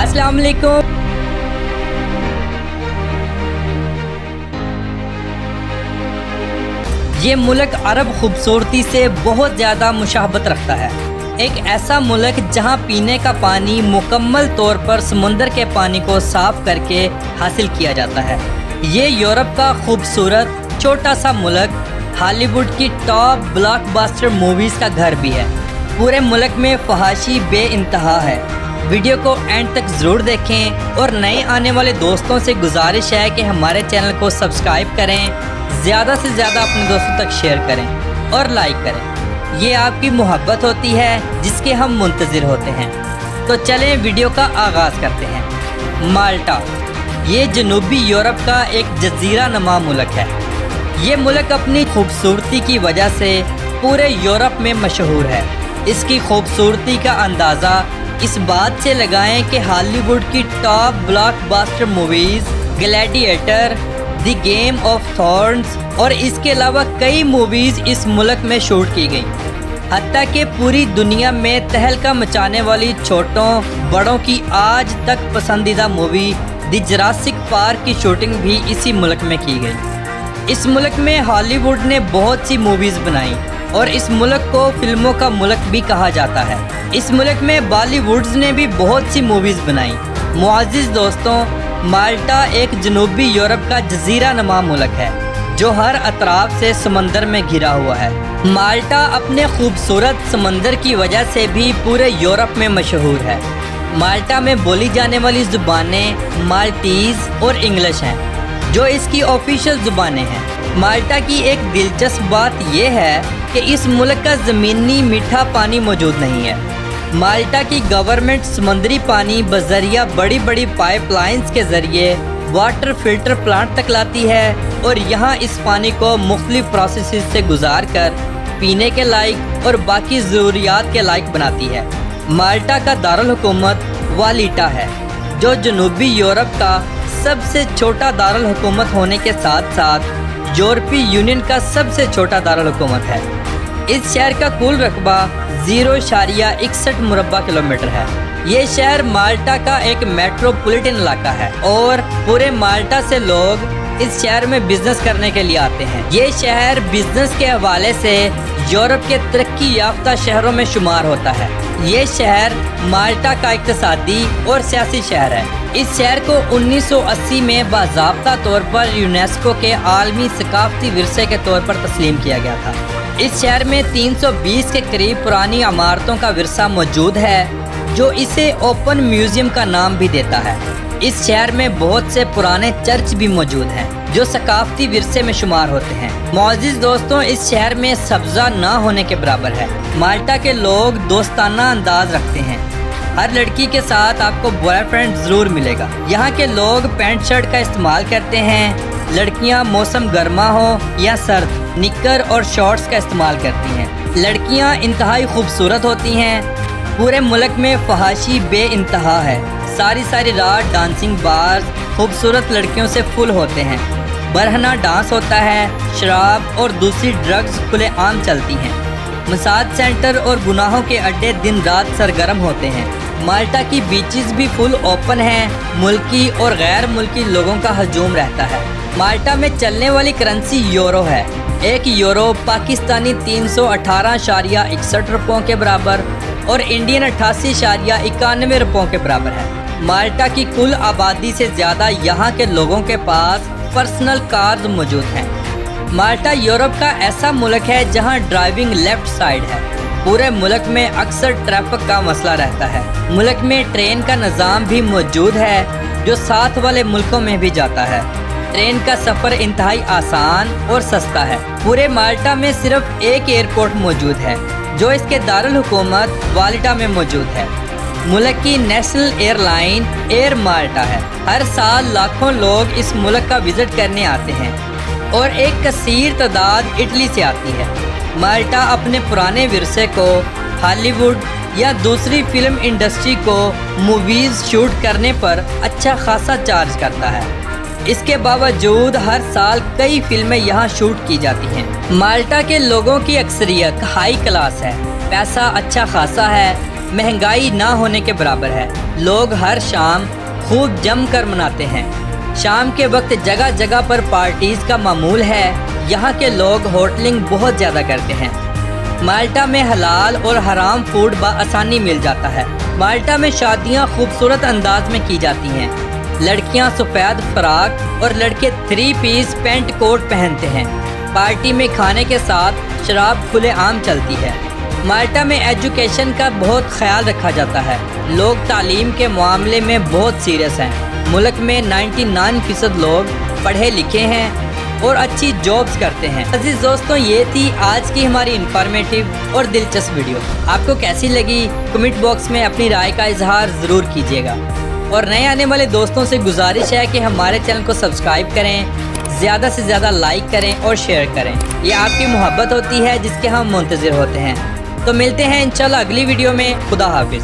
अस्सलाम वालेकुम। ये मुल्क अरब खूबसूरती से बहुत ज़्यादा मुशाबत रखता है। एक ऐसा मुल्क जहाँ पीने का पानी मुकम्मल तौर पर समुंदर के पानी को साफ़ करके हासिल किया जाता है। ये यूरोप का खूबसूरत छोटा सा मुल्क हॉलीवुड की टॉप ब्लॉकबस्टर मूवीज़ का घर भी है। पूरे मुल्क में फहाशी बेइंतहा है। वीडियो को एंड तक ज़रूर देखें और नए आने वाले दोस्तों से गुजारिश है कि हमारे चैनल को सब्सक्राइब करें, ज़्यादा से ज़्यादा अपने दोस्तों तक शेयर करें और लाइक करें। ये आपकी मोहब्बत होती है जिसके हम मुंतज़िर होते हैं। तो चलें वीडियो का आगाज़ करते हैं। माल्टा ये जनूबी यूरोप का एक जज़ीरा नुमा मुल्क है। ये मुल्क अपनी खूबसूरती की वजह से पूरे यूरोप में मशहूर है। इसकी खूबसूरती का अंदाज़ा इस बात से लगाएं कि हॉलीवुड की top blockbuster movies gladiator, the game of thrones और इसके अलावा कई मूवीज़ इस मुल्क में शूट की गई। हत्ता कि पूरी दुनिया में तहलका मचाने वाली छोटों बड़ों की आज तक पसंदीदा मूवी द जुरासिक पार्क की शूटिंग भी इसी मुल्क में की गई। इस मुल्क में हॉलीवुड ने बहुत सी मूवीज़ बनाई और इस मुल्क को फिल्मों का मुल्क भी कहा जाता है। इस मुल्क में बॉलीवुड्स ने भी बहुत सी मूवीज़ बनाई। मुअज़्ज़िज़ दोस्तों, माल्टा एक जनूबी यूरोप का जज़ीरा नुमा मुल्क है जो हर अतराफ से समंदर में घिरा हुआ है। माल्टा अपने खूबसूरत समंदर की वजह से भी पूरे यूरोप में मशहूर है। माल्टा में बोली जाने वाली ज़ुबानें माल्टीज़ और इंग्लिश हैं जो इसकी ऑफिशियल ज़ुबानें हैं। माल्टा की एक दिलचस्प बात यह है कि इस मुल्क का ज़मीनी मीठा पानी मौजूद नहीं है। माल्टा की गवर्नमेंट समुद्री पानी बज़रिया बड़ी बड़ी पाइपलाइंस के ज़रिए वाटर फिल्टर प्लांट तक लाती है और यहाँ इस पानी को मुख्तलिफ प्रोसेसेस से गुजार कर पीने के लायक और बाकी ज़रूरियात के लायक बनाती है। माल्टा का दारुल हुकूमत वालिटा है जो जनूबी यूरोप का सबसे छोटा दारुल हुकूमत होने के साथ साथ यूरोपीय यूनियन का सबसे छोटा दारुल हुकूमत है। इस शहर का कुल रकबा 0.61 मुरब्बा किलोमीटर है। ये शहर माल्टा का एक मेट्रोपॉलिटन इलाका है और पूरे माल्टा से लोग इस शहर में बिजनेस करने के लिए आते हैं। ये शहर बिजनेस के हवाले से यूरोप के तरक्की याफ्ता शहरों में शुमार होता है। ये शहर माल्टा का इक़्तिसादी और सियासी शहर है। इस शहर को 1980 में बाज़ाब्ता तौर पर यूनेस्को के आलमी सकाफ़ती विरसे के तौर पर तस्लीम किया गया था। इस शहर में 320 के करीब पुरानी इमारतों का विरसा मौजूद है जो इसे ओपन म्यूज़ियम का नाम भी देता है। इस शहर में बहुत से पुराने चर्च भी मौजूद हैं जो सकाफ़ती विरसे में शुमार होते हैं। मुअज़्ज़िज़ दोस्तों, इस शहर में सब्ज़ा ना होने के बराबर है। माल्टा के लोग दोस्ताना अंदाज रखते हैं। हर लड़की के साथ आपको बॉयफ्रेंड ज़रूर मिलेगा। यहाँ के लोग पैंट शर्ट का इस्तेमाल करते हैं। लड़कियाँ मौसम गर्मा हो या सर्द निक्कर और शॉर्ट्स का इस्तेमाल करती हैं। लड़कियाँ इंतहाई खूबसूरत होती हैं। पूरे मुल्क में फहाशी बेइंतहा है। सारी रात डांसिंग बार्स खूबसूरत लड़कियों से फुल होते हैं। बरहना डांस होता है। शराब और दूसरी ड्रग्स खुलेआम चलती हैं। मसाज सेंटर और गुनाहों के अड्डे दिन रात सरगर्म होते हैं। माल्टा की बीचेस भी फुल ओपन हैं। मुल्की और गैर मुल्की लोगों का हजूम रहता है। माल्टा में चलने वाली करेंसी यूरो है। एक यूरो पाकिस्तानी 318.61 रुपयों के बराबर और इंडियन 88.91 रुपयों के बराबर है। माल्टा की कुल आबादी से ज़्यादा यहाँ के लोगों के पास पर्सनल कार्स मौजूद हैं। माल्टा यूरोप का ऐसा मुल्क है जहाँ ड्राइविंग लेफ्ट साइड है। पूरे मुल्क में अक्सर ट्रैफिक का मसला रहता है। मुल्क में ट्रेन का निज़ाम भी मौजूद है जो साथ वाले मुल्कों में भी जाता है। ट्रेन का सफ़र इंतहाई आसान और सस्ता है। पूरे माल्टा में सिर्फ एक एयरपोर्ट मौजूद है जो इसके दारुल हुकूमत वालिटा में मौजूद है। मुल्क की नेशनल एयरलाइन एयर माल्टा है। हर साल लाखों लोग इस मुल्क का विज़िट करने आते हैं और एक कसीर तादाद इटली से आती है। माल्टा अपने पुराने विरसे को हॉलीवुड या दूसरी फिल्म इंडस्ट्री को मूवीज़ शूट करने पर अच्छा खासा चार्ज करता है। इसके बावजूद हर साल कई फिल्में यहाँ शूट की जाती हैं। माल्टा के लोगों की अक्सरियत हाई क्लास है। पैसा अच्छा खासा है। महंगाई ना होने के बराबर है। लोग हर शाम खूब जम कर मनाते हैं। शाम के वक्त जगह जगह पर पार्टीज का मामूल है। यहाँ के लोग होटलिंग बहुत ज़्यादा करते हैं। माल्टा में हलाल और हराम फूड बआसानी मिल जाता है। माल्टा में शादियाँ खूबसूरत अंदाज में की जाती हैं। लड़कियाँ सफ़ेद फ्राक और लड़के 3 पीस पेंट कोट पहनते हैं। पार्टी में खाने के साथ शराब खुलेआम चलती है। माल्टा में एजुकेशन का बहुत ख्याल रखा जाता है। लोग तालीम के मामले में बहुत सीरियस हैं। मुल्क में 99% लोग पढ़े लिखे हैं और अच्छी जॉब्स करते हैं। अजीज दोस्तों, ये थी आज की हमारी इंफॉर्मेटिव और दिलचस्प वीडियो। आपको कैसी लगी कमेंट बॉक्स में अपनी राय का इजहार ज़रूर कीजिएगा। और नए आने वाले दोस्तों से गुजारिश है कि हमारे चैनल को सब्सक्राइब करें, ज़्यादा से ज़्यादा लाइक करें और शेयर करें। ये आपकी मोहब्बत होती है जिसके हम मुंतज़िर होते हैं। तो मिलते हैं इंशाल्लाह अगली वीडियो में। खुदा हाफिज़।